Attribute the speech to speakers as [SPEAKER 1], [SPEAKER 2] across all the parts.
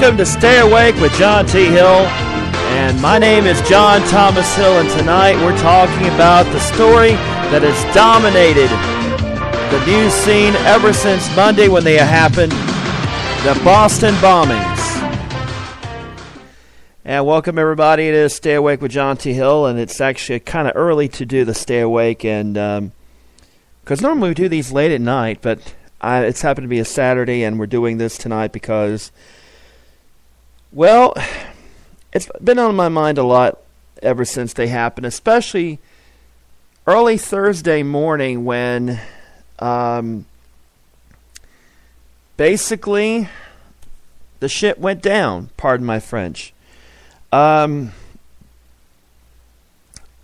[SPEAKER 1] Welcome to Stay Awake with John T. Hill, and my name is John Thomas Hill, and tonight we're talking about the story that has dominated the news scene ever since Monday when they happened, the Boston bombings. And welcome everybody to Stay Awake with John T. Hill, and it's actually kind of early to do the Stay Awake, and because normally we do these late at night, but it's happened to be a Saturday, and we're doing this tonight because, well, it's been on my mind a lot ever since they happened, especially early Thursday morning when basically the shit went down, pardon my French. Let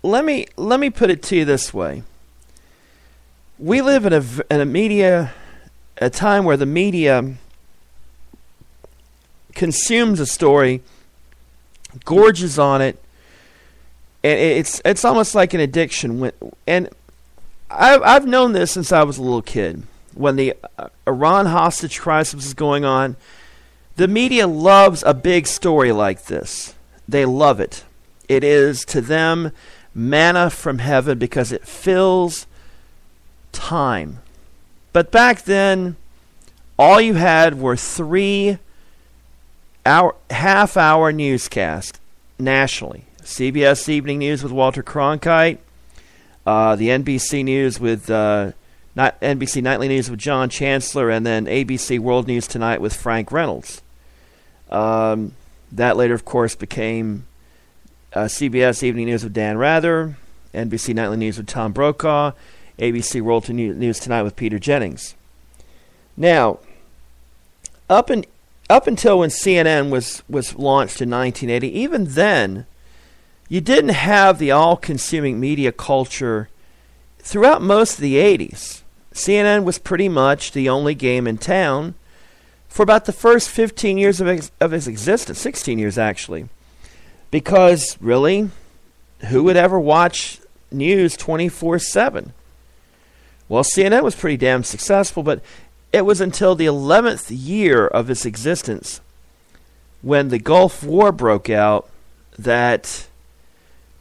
[SPEAKER 1] me put it to you this way. We live in a time where the media consumes a story, gorges on it, and it's almost like an addiction. And I've known this since I was a little kid. When the Iran hostage crisis was going on, the media loves a big story like this. They love it. It is to them manna from heaven because it fills time. But back then, all you had were 3 half-hour newscasts nationally. CBS Evening News with Walter Cronkite, the NBC News with NBC Nightly News with John Chancellor, and then ABC World News Tonight with Frank Reynolds. That later, of course, became CBS Evening News with Dan Rather, NBC Nightly News with Tom Brokaw, ABC World News Tonight with Peter Jennings. Now, up until when CNN was launched in 1980, even then, you didn't have the all-consuming media culture throughout most of the 80s. CNN was pretty much the only game in town for about the first 15 years of its existence, 16 years actually. Because, really, who would ever watch news 24/7? Well, CNN was pretty damn successful, but it was until the 11th year of its existence, when the Gulf War broke out, that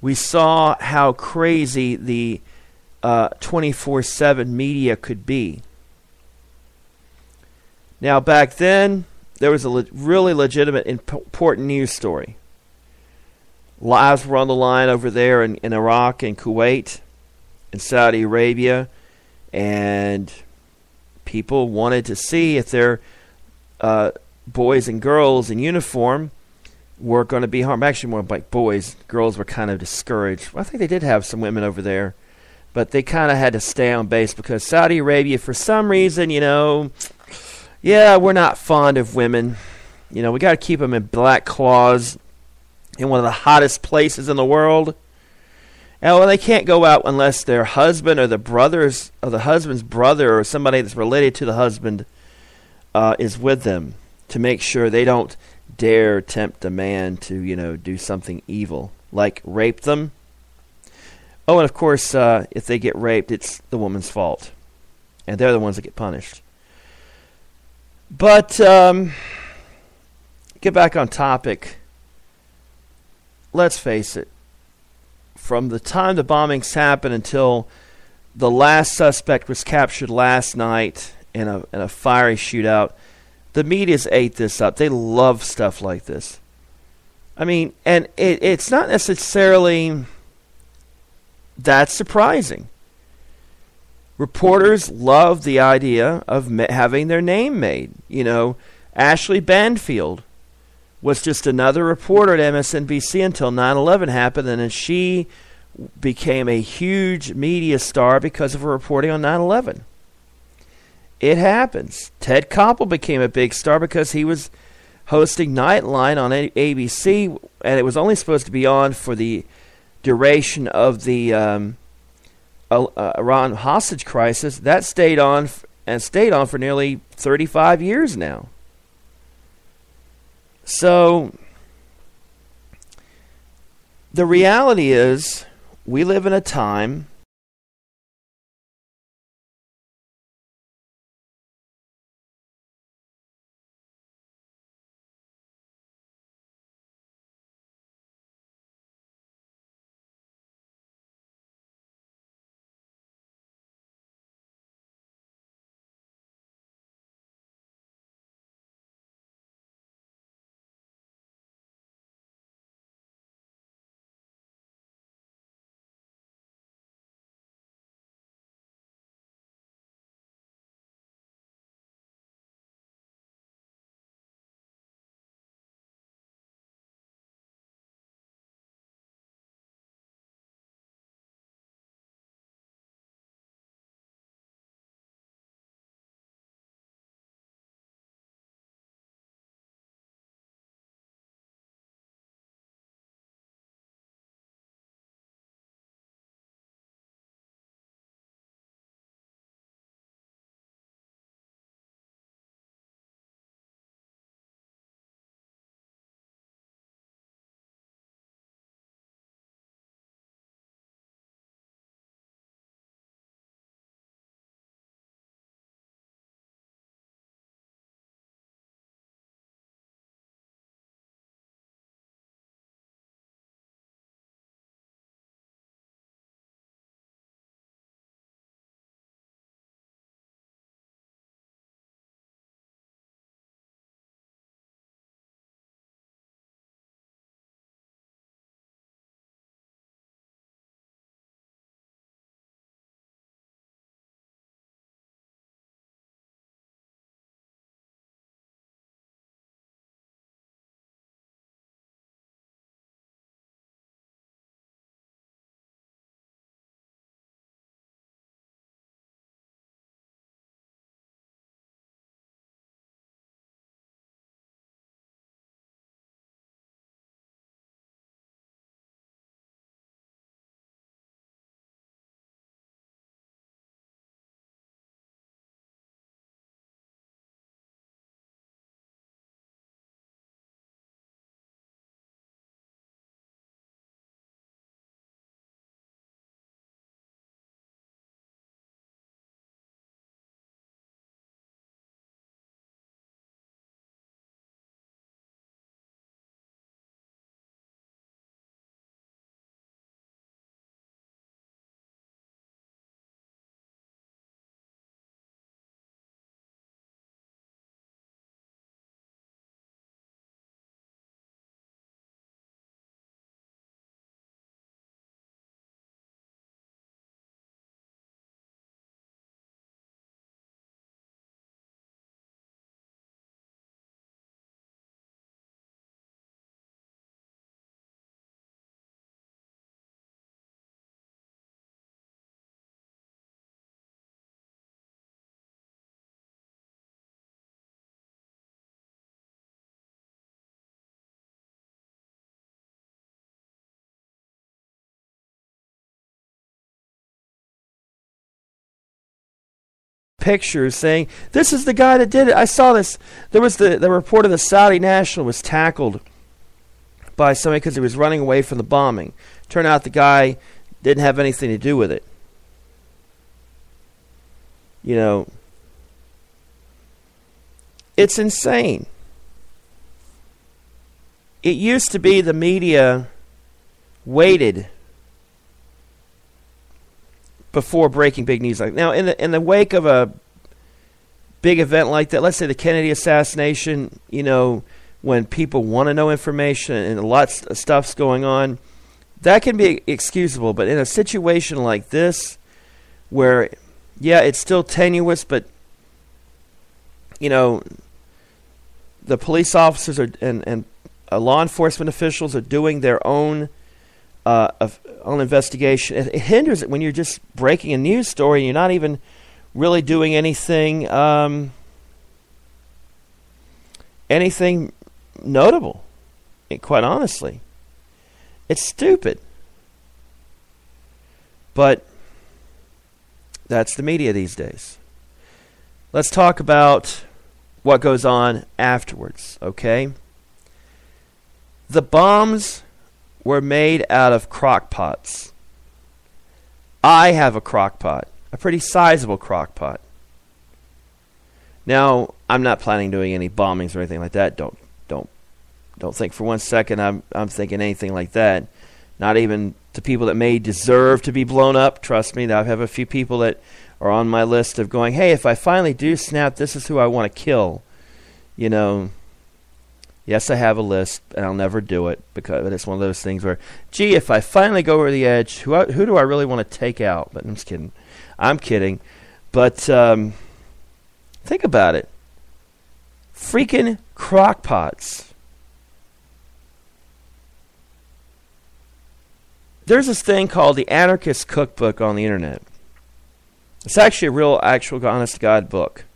[SPEAKER 1] we saw how crazy the 24/7 media could be. Now, back then, there was a really legitimate, important news story. Lives were on the line over there in Iraq and Kuwait and Saudi Arabia, and people wanted to see if their boys and girls in uniform were going to be harmed. Actually, more like boys. Girls were kind of discouraged. Well, I think they did have some women over there, but they kind of had to stay on base because Saudi Arabia, for some reason, we're not fond of women. We got to keep them in black cloths in one of the hottest places in the world. And well, they can't go out unless their husband or the husband's brother or somebody that's related to the husband is with them to make sure they don't dare tempt a man to, do something evil, like rape them. Oh, and of course, if they get raped, it's the woman's fault. And they're the ones that get punished. But, get back on topic. Let's face it. From the time the bombings happened until the last suspect was captured last night in a fiery shootout, the media's ate this up. They love stuff like this. I mean, and it's not necessarily that surprising. Reporters love the idea of having their name made. Ashley Banfield was just another reporter at MSNBC until 9/11 happened, and then she became a huge media star because of her reporting on 9/11. It happens. Ted Koppel became a big star because he was hosting Nightline on ABC, and it was only supposed to be on for the duration of the Iran hostage crisis. That stayed on for nearly 35 years now. So, the reality is, we live in a time pictures saying, this is the guy that did it. I saw this. There was the report of the Saudi national was tackled by somebody because he was running away from the bombing. Turned out the guy didn't have anything to do with it. You know, it's insane. It used to be the media waited before breaking big news. Like now, in the wake of a big event like that, let's say the Kennedy assassination, you know, when people want to know information and lots of stuff's going on, that can be excusable. But in a situation like this, where, yeah, it's still tenuous, but, you know, the police officers and law enforcement officials are doing their own investigation. It hinders it when you're just breaking a news story and you're not even really doing anything anything notable. Quite honestly, it's stupid. But that's the media these days. Let's talk about what goes on afterwards, okay? The bombs were made out of crock pots. I have a crock pot, a pretty sizable crock pot. Now, I'm not planning doing any bombings or anything like that. Don't think for one second I'm thinking anything like that. Not even to people that may deserve to be blown up. Trust me, I have a few people that are on my list of going, hey, if I finally do snap, this is who I want to kill. You know, yes, I have a list, and I'll never do it because it's one of those things where, gee, if I finally go over the edge, who do I really want to take out? But I'm just kidding. I'm kidding. But think about it. Freaking crock pots. There's this thing called the Anarchist Cookbook on the internet. It's actually a real, actual, honest-to-God book.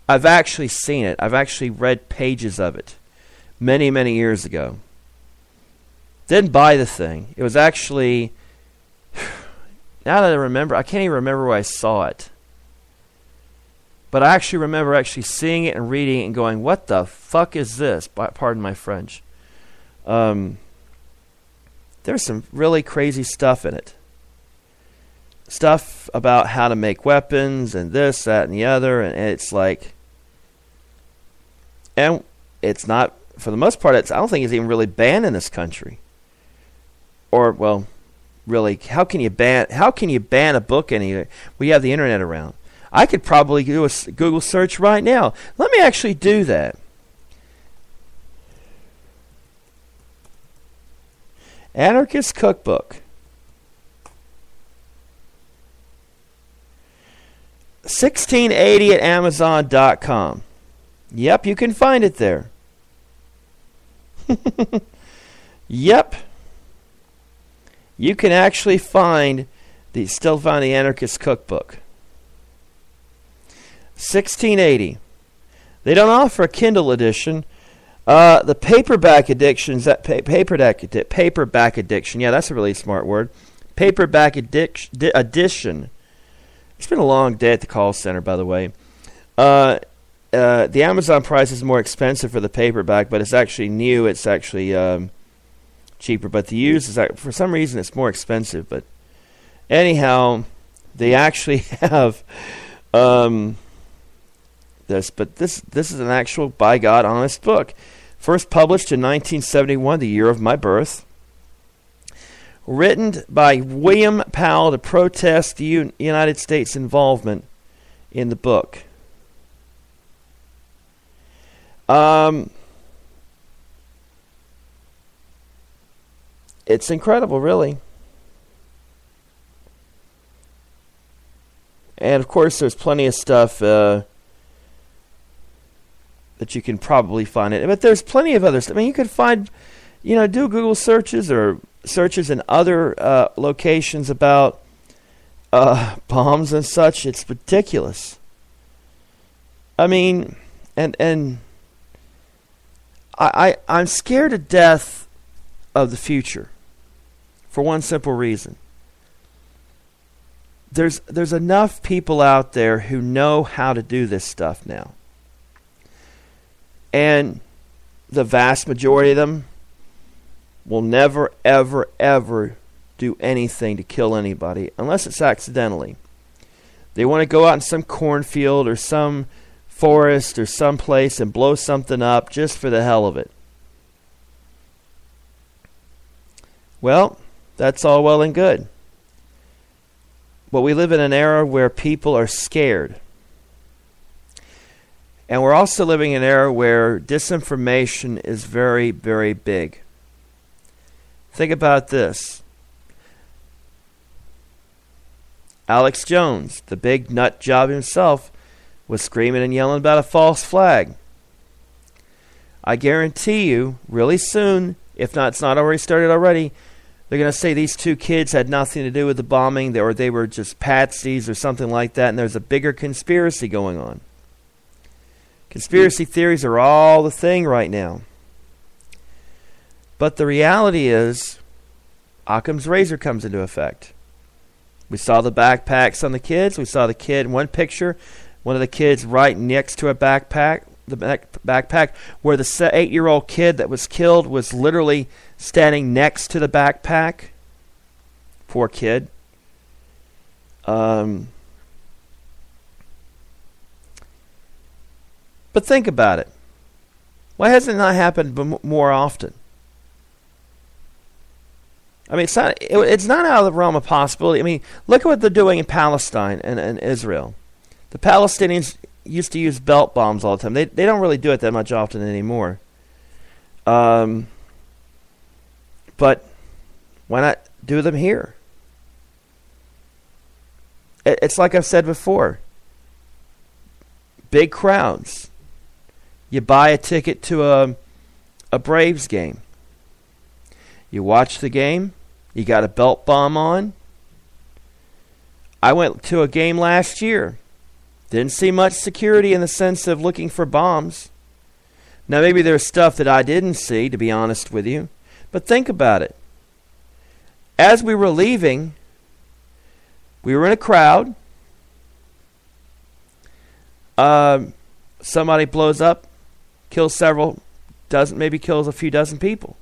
[SPEAKER 1] I've actually seen it. I've actually read pages of it many, many years ago. Didn't buy the thing. It was actually, now that I remember, I can't even remember where I saw it. But I actually remember actually seeing it and reading it and going, what the fuck is this? Pardon my French. There's some really crazy stuff in it. Stuff about how to make weapons and this, that, and the other. And it's like, and it's not, for the most part, I don't think it's even really banned in this country. Or, well, really, how can you ban a book anywhere? We have the internet around. I could probably do a Google search right now. Let me actually do that. Anarchist Cookbook. 1680 at Amazon.com. Yep, you can find it there. Yep. You can actually still find the Anarchist Cookbook. 1680. They don't offer a Kindle edition. The paperback edition, paperback addiction. Yeah, that's a really smart word. Paperback edition. It's been a long day at the call center, by the way. The Amazon price is more expensive for the paperback, but it's actually new. It's actually cheaper. But the used is, for some reason, it's more expensive. But anyhow, they actually have this. But this is an actual, by God, honest book. First published in 1971, the year of my birth. Written by William Powell to protest the United States involvement in the book. It's incredible, really. And, of course, there's plenty of stuff that you can probably find it. But there's plenty of other stuff. I mean, you could find, do Google searches or searches in other locations about bombs and such. It's ridiculous. I mean, and I'm scared to death of the future for one simple reason. there's enough people out there who know how to do this stuff now. And the vast majority of them will never, ever, ever do anything to kill anybody unless it's accidentally. They want to go out in some cornfield or some forest or some place and blow something up just for the hell of it. Well, that's all well and good. But we live in an era where people are scared. And we're also living in an era where disinformation is very, very big. Think about this. Alex Jones, the big nut job himself, was screaming and yelling about a false flag. I guarantee you, really soon, if not, it's not already started already, they're going to say these two kids had nothing to do with the bombing, or they were just patsies or something like that, and there's a bigger conspiracy going on. Conspiracy theories are all the thing right now. But the reality is, Occam's razor comes into effect. We saw the backpacks on the kids. We saw the kid in one picture, one of the kids right next to a backpack, where the 8-year-old kid that was killed was literally standing next to the backpack. Poor kid. But think about it. Why hasn't that happened more often? I mean, it's not out of the realm of possibility. I mean, look at what they're doing in Palestine and Israel. The Palestinians used to use belt bombs all the time. They don't really do it that much often anymore. But why not do them here? It's like I've said before. Big crowds. You buy a ticket to a Braves game. You watch the game. You got a belt bomb on. I went to a game last year. Didn't see much security in the sense of looking for bombs. Now, maybe there's stuff that I didn't see, to be honest with you. But think about it. As we were leaving, we were in a crowd. Somebody blows up, kills several dozen, maybe kills a few dozen people,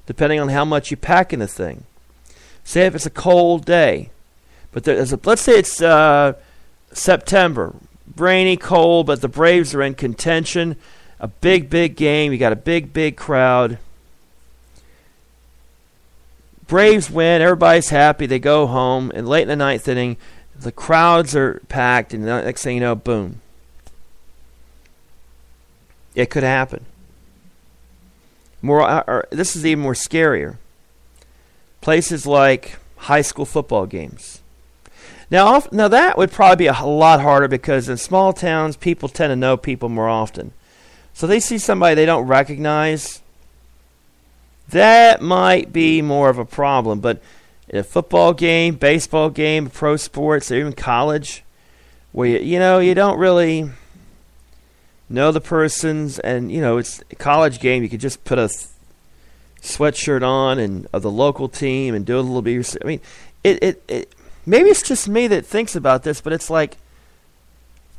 [SPEAKER 1] depending on how much you pack in the thing. Say if it's a cold day, but let's say it's September, rainy, cold, but the Braves are in contention. A big, big game. You got a big, big crowd. Braves win. Everybody's happy. They go home. And late in the ninth inning, the crowds are packed. And the next thing you know, boom. It could happen. This is even more scarier. Places like high school football games. Now that would probably be a lot harder because in small towns, people tend to know people more often. So they see somebody they don't recognize. That might be more of a problem. But in a football game, baseball game, pro sports, or even college, where you don't really know the persons, and it's a college game, you could just put a sweatshirt on and of the local team and do a little bit. I mean, it maybe it's just me that thinks about this, but it's like,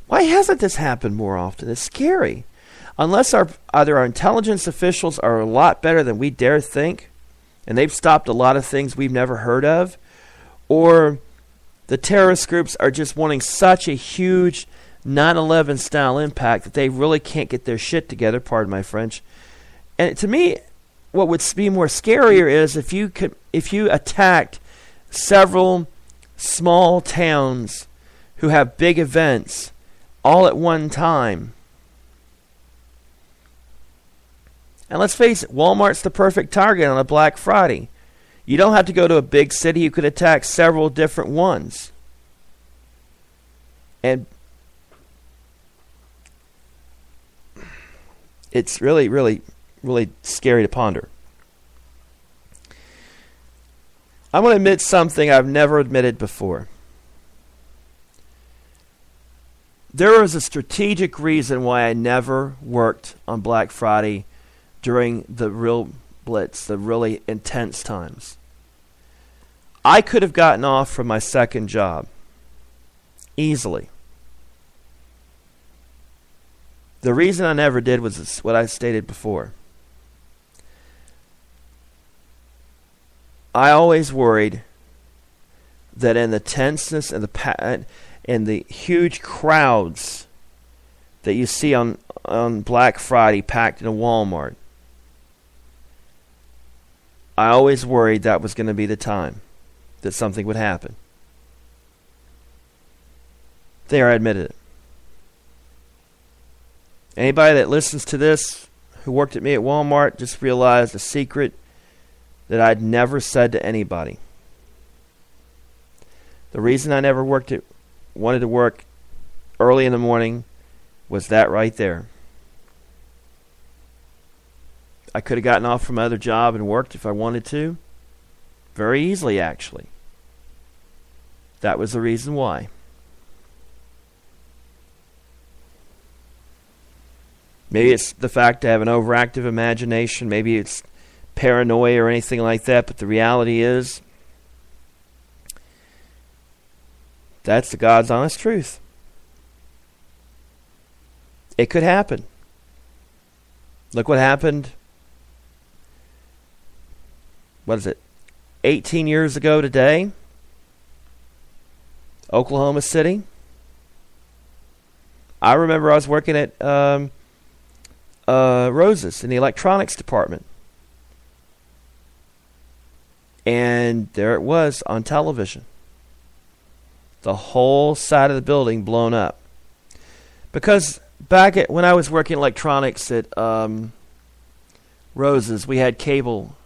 [SPEAKER 1] why hasn't this happened more often? It's scary. Unless either our intelligence officials are a lot better than we dare think, and they've stopped a lot of things we've never heard of, or the terrorist groups are just wanting such a huge 9/11 style impact that they really can't get their shit together, pardon my French. And to me, what would be more scarier is if you attacked several small towns who have big events all at one time. And let's face it, Walmart's the perfect target on a Black Friday. You don't have to go to a big city. You could attack several different ones. And it's really, really, really scary to ponder. I'm going to admit something I've never admitted before. There was a strategic reason why I never worked on Black Friday during the real blitz, the really intense times. I could have gotten off from my second job. Easily. The reason I never did was what I stated before. I always worried that in the tenseness and the huge crowds that you see on Black Friday packed in a Walmart, I always worried that was going to be the time that something would happen. There, I admitted it. Anybody that listens to this who worked at me at Walmart just realized a secret that I'd never said to anybody. The reason I never wanted to work early in the morning was that right there. I could have gotten off from my other job and worked if I wanted to. Very easily, actually. That was the reason why. Maybe it's the fact I have an overactive imagination. Maybe it's paranoia or anything like that. But the reality is, that's the God's honest truth. It could happen. Look what happened. What is it? 18 years ago today. Oklahoma City. I remember I was working at Rose's in the electronics department. And there it was on television. The whole side of the building blown up. Because when I was working electronics at Rose's, we had cable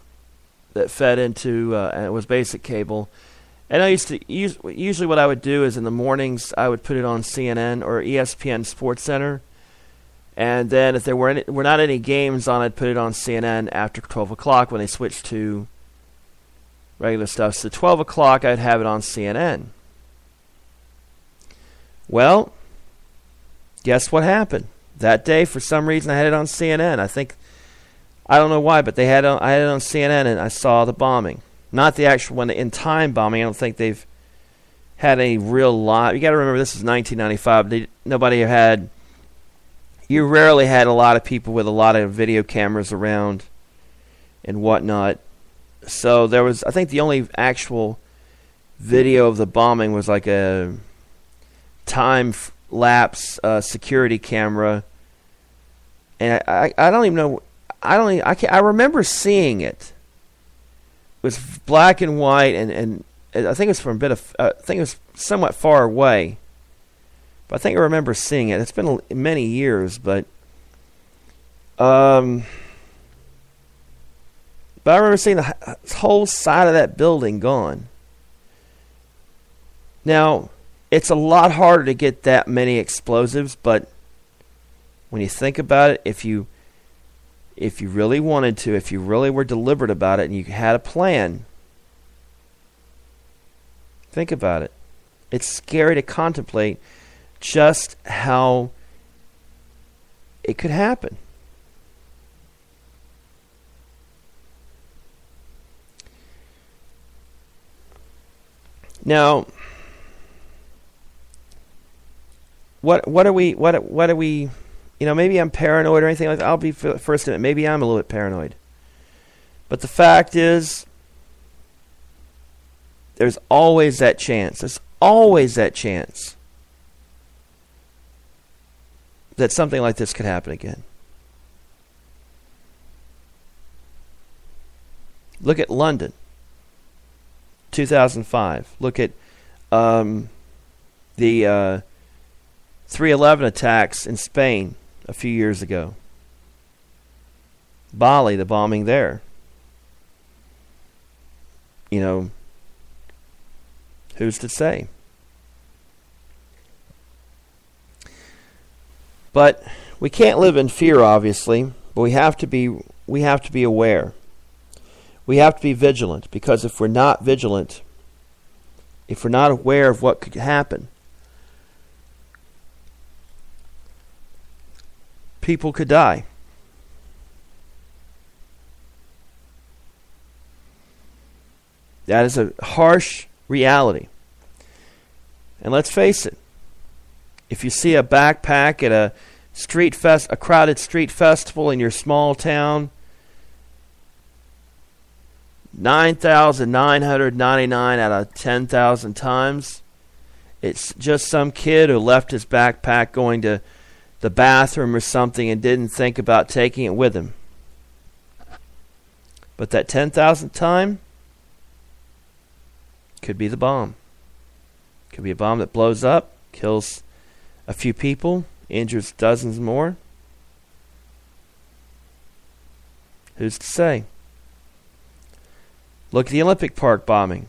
[SPEAKER 1] that fed into, and it was basic cable. And I usually what I would do is in the mornings I would put it on CNN or ESPN Sports Center. And then if there were not any games on, I'd put it on CNN after 12 o'clock when they switched to regular stuff. So 12 o'clock I'd have it on CNN. Well, guess what happened? That day, for some reason, I had it on CNN. I don't know why, but I had it on CNN and I saw the bombing. Not the actual one, the in-time bombing. I don't think they've had any real live. You got to remember, this is 1995. You rarely had a lot of people with a lot of video cameras around and whatnot. So there was, I think the only actual video of the bombing was like a time-lapse security camera. And I don't even know, I remember seeing it. It was black and white, and I think it was from I think it was somewhat far away. But I think I remember seeing it. It's been many years, but I remember seeing the whole side of that building gone. Now, it's a lot harder to get that many explosives, but when you think about it, if you really wanted to, if you really were deliberate about it and you had a plan, think about it. It's scary to contemplate just how it could happen. Now, what are we? Maybe I'm paranoid or anything like that. I'll be first to admit, maybe I'm a little bit paranoid. But the fact is, there's always that chance. There's always that chance that something like this could happen again. Look at London, 2005. Look at the 3/11 attacks in Spain a few years ago. Bali, the bombing there. Who's to say? But we can't live in fear, obviously. But we have to be aware. We have to be vigilant, because if we're not vigilant, if we're not aware of what could happen, people could die. That is a harsh reality. And let's face it, If you see a backpack at a crowded street festival in your small town, 9,999 out of 10,000 times, it's just some kid who left his backpack going to the bathroom or something and didn't think about taking it with him. But that 10,000th time could be the bomb. Could be a bomb that blows up, kills a few people, injures dozens more. Who's to say? Look at the Olympic Park bombing.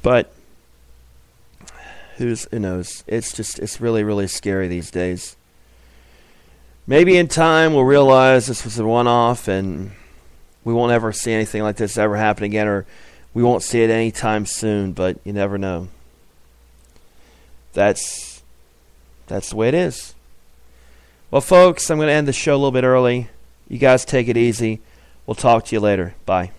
[SPEAKER 1] But who knows? It's really, really scary these days. Maybe in time we'll realize this was a one-off and we won't ever see anything like this ever happen again, or we won't see it anytime soon, but you never know. That's the way it is. Well, folks, I'm going to end the show a little bit early. You guys take it easy. We'll talk to you later. Bye.